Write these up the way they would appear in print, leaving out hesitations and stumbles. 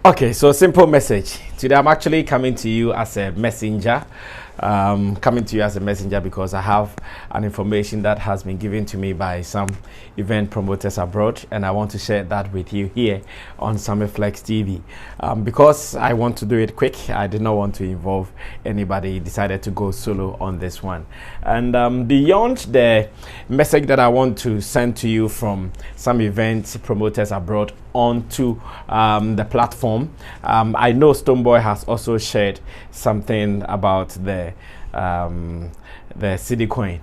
Okay, so simple message. Today I'm actually coming to you as a messenger. Because I have an information that has been given to me by some event promoters abroad, and I want to share that with you here on Summit Flex TV. Because I want to do it quick, I did not want to involve anybody, decided to go solo on this one. And beyond the message that I want to send to you from some event promoters abroad onto the platform, I know Stonebwoy has also shared something about the cedi coin.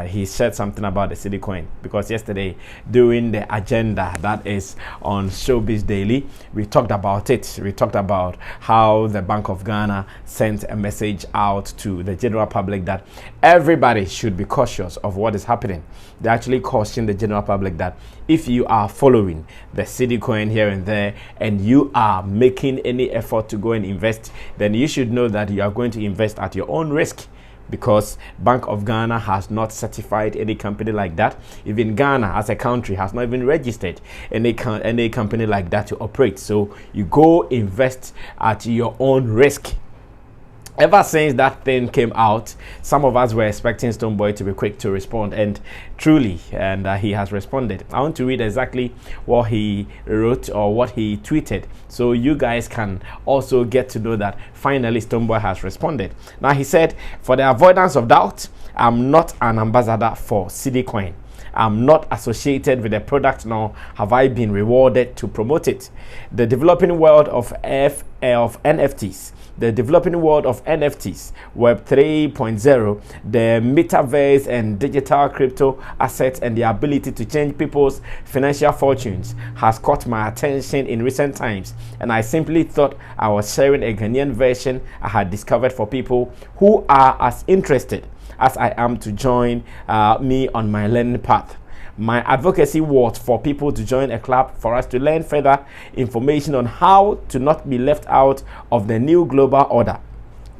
He said something about the cedi coin because yesterday during the agenda that is on Showbiz Daily, we talked about it. We talked about how the Bank of Ghana sent a message out to the general public that everybody should be cautious of what is happening. They actually cautioned the general public that if you are following the cedi coin here and there and you are making any effort to go and invest, then you should know that you are going to invest at your own risk, because Bank of Ghana has not certified any company like that. Even Ghana as a country has not even registered any company like that to operate. So you go invest at your own risk. Ever since that thing came out, some of us were expecting Stonebwoy to be quick to respond, and truly, he has responded. I want to read exactly what he wrote or what he tweeted, so you guys can also get to know that finally Stonebwoy has responded. Now he said, "For the avoidance of doubt, I'm not an ambassador for cedi coin. I'm not associated with the product, nor have I been rewarded to promote it. The developing world of NFTs, Web 3.0, the metaverse and digital crypto assets, and the ability to change people's financial fortunes has caught my attention in recent times, and I simply thought I was sharing a Ghanaian version I had discovered for people who are as interested as I am to join me on my learning path. My advocacy was for people to join a club for us to learn further information on how to not be left out of the new global order,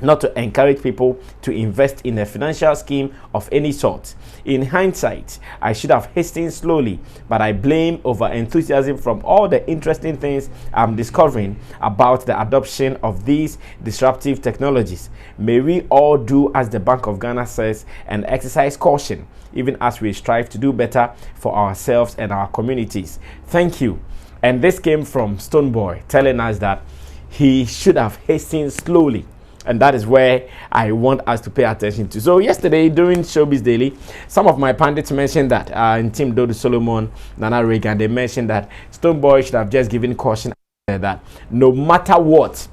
not to encourage people to invest in a financial scheme of any sort. In hindsight, I should have hastened slowly, but I blame over enthusiasm from all the interesting things I'm discovering about the adoption of these disruptive technologies. May we all do as the Bank of Ghana says and exercise caution, even as we strive to do better for ourselves and our communities. Thank you." And this came from Stonebwoy telling us that he should have hastened slowly. And that is where I want us to pay attention to. So yesterday during Showbiz Daily, some of my pundits mentioned that in Team Dodo Solomon, Nana Reagan, they mentioned that Stonebwoy should have just given caution that no matter what,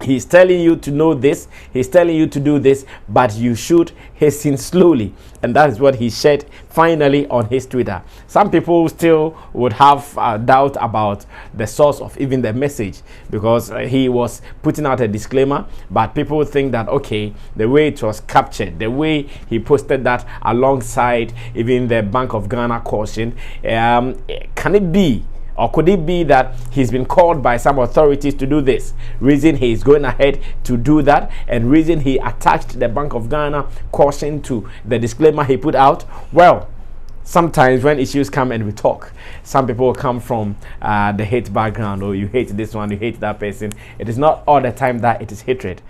he's telling you to know this, he's telling you to do this, but you should hasten slowly. And that is what he said finally on his Twitter. Some people still would have doubt about the source of even the message, because he was putting out a disclaimer, but people think that, okay, the way it was captured, the way he posted that alongside even the Bank of Ghana caution, can it be, or could it be that he's been called by some authorities to do this? Reason he is going ahead to do that, and reason he attached the Bank of Ghana caution to the disclaimer he put out? Well, sometimes when issues come and we talk, some people come from the hate background, or you hate this one, you hate that person. It is not all the time that it is hatred.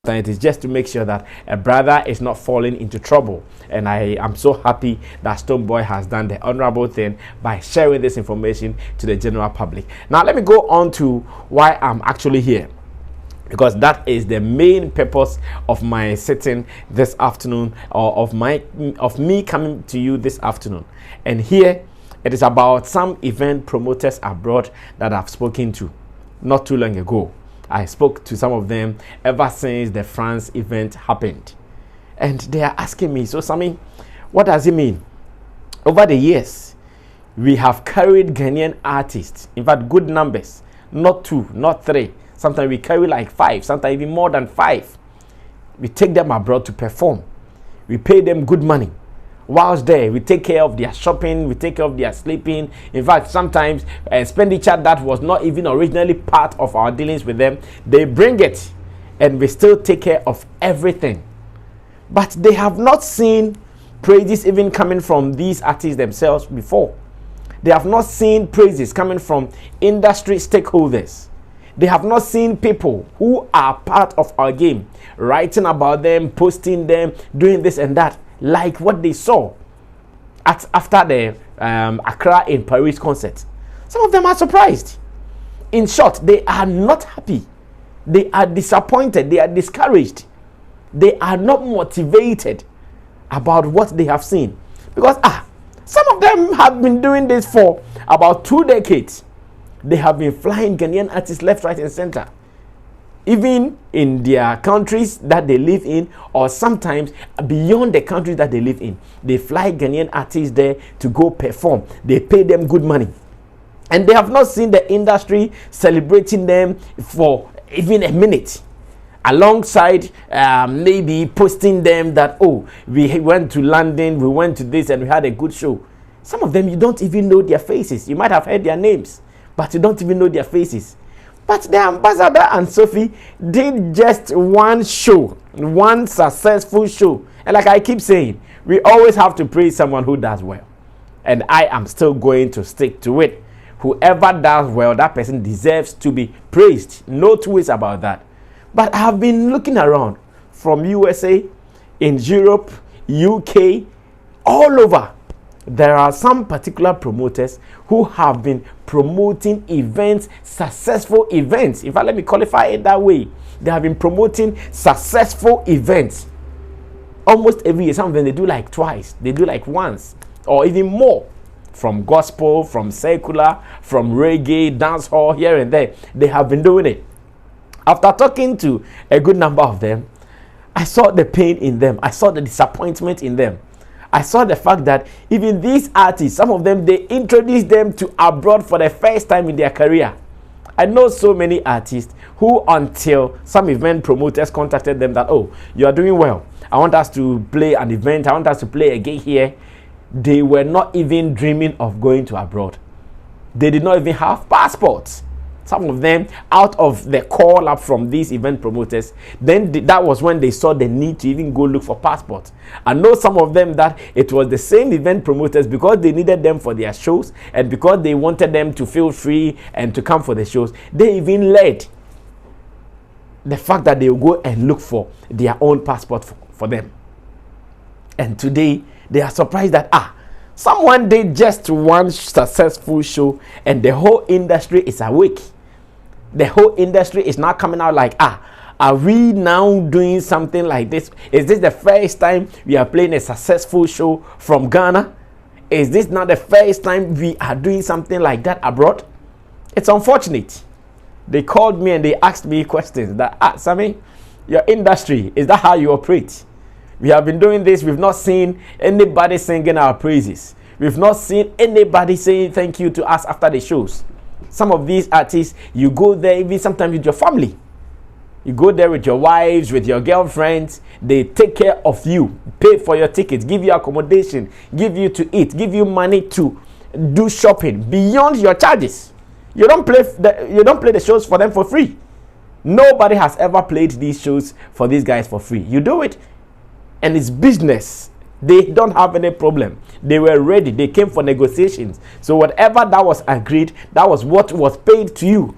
It is just to make sure that a brother is not falling into trouble. And I am so happy that Stonebwoy has done the honorable thing by sharing this information to the general public. Now let me go on to why I'm actually here, because that is the main purpose of my sitting this afternoon, or of me coming to you this afternoon. And here it is about some event promoters abroad that I've spoken to not too long ago. I spoke to some of them ever since the France event happened. And they are asking me, so Sammy, what does it mean? Over the years, we have carried Ghanaian artists, in fact, good numbers, not 2, not 3. Sometimes we carry like 5, sometimes even more than 5. We take them abroad to perform. We pay them good money. Whilst there, we take care of their shopping, we take care of their sleeping. In fact, sometimes expenditure that was not even originally part of our dealings with them, they bring it, and we still take care of everything. But they have not seen praises even coming from these artists themselves before. They have not seen praises coming from industry stakeholders. They have not seen people who are part of our game writing about them, posting them, doing this and that, like what they saw after the Accra in Paris concert. Some of them are surprised. In short, they are not happy. They are disappointed. They are discouraged. They are not motivated about what they have seen. Because some of them have been doing this for about 2 decades. They have been flying Ghanaian artists left, right, and center. Even in their countries that they live in, or sometimes beyond the countries that they live in. They fly Ghanaian artists there to go perform. They pay them good money. And they have not seen the industry celebrating them for even a minute. Alongside maybe posting them that, oh, we went to London, we went to this and we had a good show. Some of them, you don't even know their faces. You might have heard their names, but you don't even know their faces. But the ambassador and Sophie did just one show, one successful show. And like I keep saying, we always have to praise someone who does well. And I am still going to stick to it. Whoever does well, that person deserves to be praised. No two ways about that. But I have been looking around from USA, in Europe, UK, all over. There are some particular promoters who have been promoting events, successful events. In fact, let me qualify it that way. They have been promoting successful events almost every year. Some of them, they do like twice. They do like once or even more. From gospel, from secular, from reggae, dancehall, here and there. They have been doing it. After talking to a good number of them, I saw the pain in them. I saw the disappointment in them. I saw the fact that even these artists, some of them, they introduced them to abroad for the first time in their career. I know so many artists who, until some event promoters contacted them that, oh, you are doing well. I want us to play an event. I want us to play a gig here. They were not even dreaming of going to abroad. They did not even have passports. Some of them, out of the call up from these event promoters, then that was when they saw the need to even go look for passports. I know some of them that it was the same event promoters, because they needed them for their shows and because they wanted them to feel free and to come for the shows, they even led the fact that they will go and look for their own passport for them. And today, they are surprised that, someone did just one successful show and the whole industry is awake. The whole industry is now coming out like, are we now doing something like this? Is this the first time we are playing a successful show from Ghana? Is this not the first time we are doing something like that abroad? It's unfortunate. They called me and they asked me questions that, Sammy, your industry, is that how you operate? We have been doing this. We've not seen anybody singing our praises. We've not seen anybody saying thank you to us after the shows. Some of these artists, you go there even sometimes with your family. You go there with your wives, with your girlfriends. They take care of you, pay for your tickets, give you accommodation, give you to eat, give you money to do shopping beyond your charges. You don't play the shows for them for free. Nobody has ever played these shows for these guys for free. You do it, and it's business. They don't have any problem. They were ready. They came for negotiations. So whatever that was agreed, that was what was paid to you.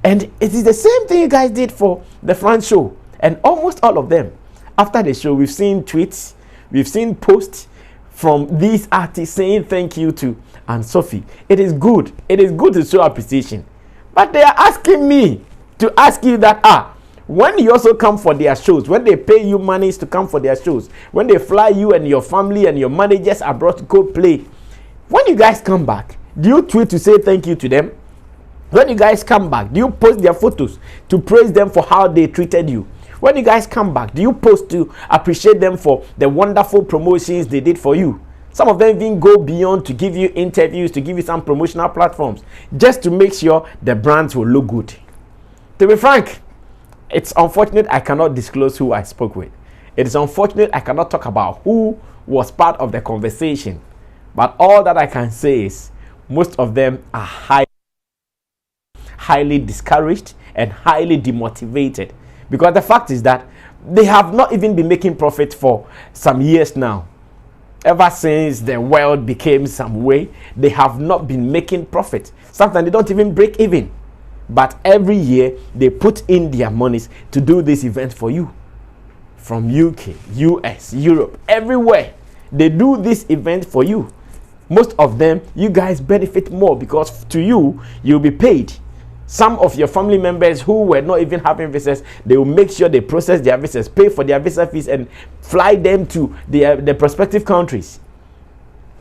And it is the same thing you guys did for the France show. And almost all of them, after the show, we've seen tweets, we've seen posts from these artists saying thank you to and Sophie. It is good. It is good to show appreciation. But they are asking me to ask you that, when you also come for their shows, when they pay you monies to come for their shows, when they fly you and your family and your managers abroad to go play, when you guys come back, do you tweet to say thank you to them? When you guys come back, do you post their photos to praise them for how they treated you? When you guys come back, do you post to appreciate them for the wonderful promotions they did for you? Some of them even go beyond to give you interviews, to give you some promotional platforms, just to make sure the brands will look good. To be frank, it's unfortunate I cannot disclose who I spoke with. It is unfortunate I cannot talk about who was part of the conversation. But all that I can say is most of them are highly discouraged and highly demotivated. Because the fact is that they have not even been making profit for some years now. Ever since the world became some way, they have not been making profit. Sometimes they don't even break even. But every year they put in their monies to do this event for you. From UK, US, Europe, everywhere. They do this event for you. Most of them, you guys benefit more because to you, you'll be paid. Some of your family members who were not even having visas, they will make sure they process their visas, pay for their visa fees, and fly them to the prospective countries.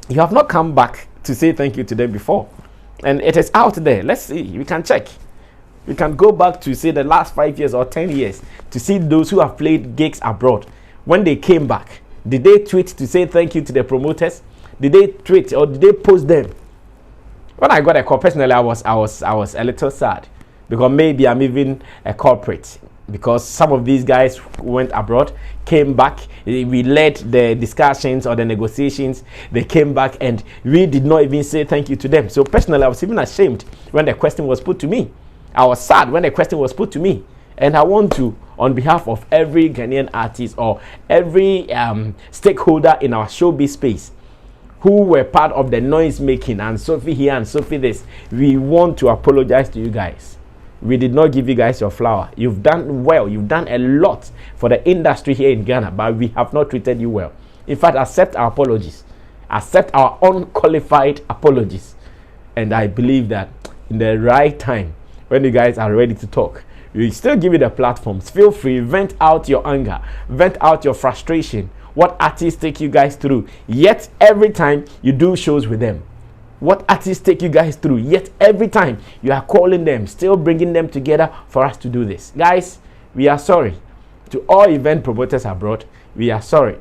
You have not come back to say thank you to them before. And it is out there. Let's see. We can check. We can go back to say the last 5 years or 10 years to see those who have played gigs abroad. When they came back, did they tweet to say thank you to the promoters? Did they tweet or did they post them? When I got a call, personally, I was a little sad because maybe I'm even a corporate, because some of these guys went abroad, came back, we led the discussions or the negotiations, they came back and we did not even say thank you to them. So personally, I was even ashamed when the question was put to me. I was sad when the question was put to me. And I want to, on behalf of every Ghanaian artist or every stakeholder in our showbiz space who were part of the noise making, and Sophie here and Sophie this, we want to apologize to you guys. We did not give you guys your flower. You've done well. You've done a lot for the industry here in Ghana, but we have not treated you well. In fact, accept our apologies. Accept our unqualified apologies. And I believe that in the right time, when you guys are ready to talk, we still give you the platforms. Feel free, vent out your anger, vent out your frustration, what artists take you guys through. Yet every time you do shows with them, what artists take you guys through. Yet every time you are calling them, still bringing them together for us to do this. Guys, we are sorry. To all event promoters abroad, we are sorry.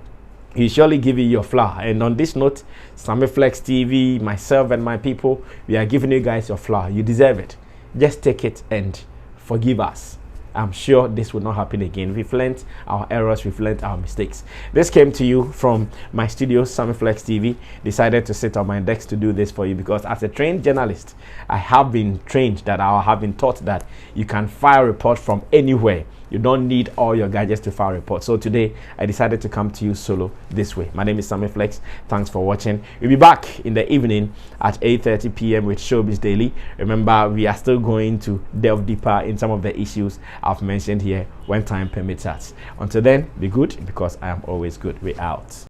We surely give you your flower. And on this note, Sammy Flex TV, myself and my people, we are giving you guys your flower. You deserve it. Just take it and forgive us. I'm sure this will not happen again. We've learned our errors, we've learned our mistakes. This came to you from my studio, Sammy Flex TV. Decided to sit on my desk to do this for you because as a trained journalist, I have been trained that I have been taught that you can file a report from anywhere. You don't need all your gadgets to file a report. So today, I decided to come to you solo this way. My name is Sammy Flex. Thanks for watching. We'll be back in the evening at 8:30 p.m. with Showbiz Daily. Remember, we are still going to delve deeper in some of the issues I've mentioned here when time permits us. Until then, be good because I am always good. We're out.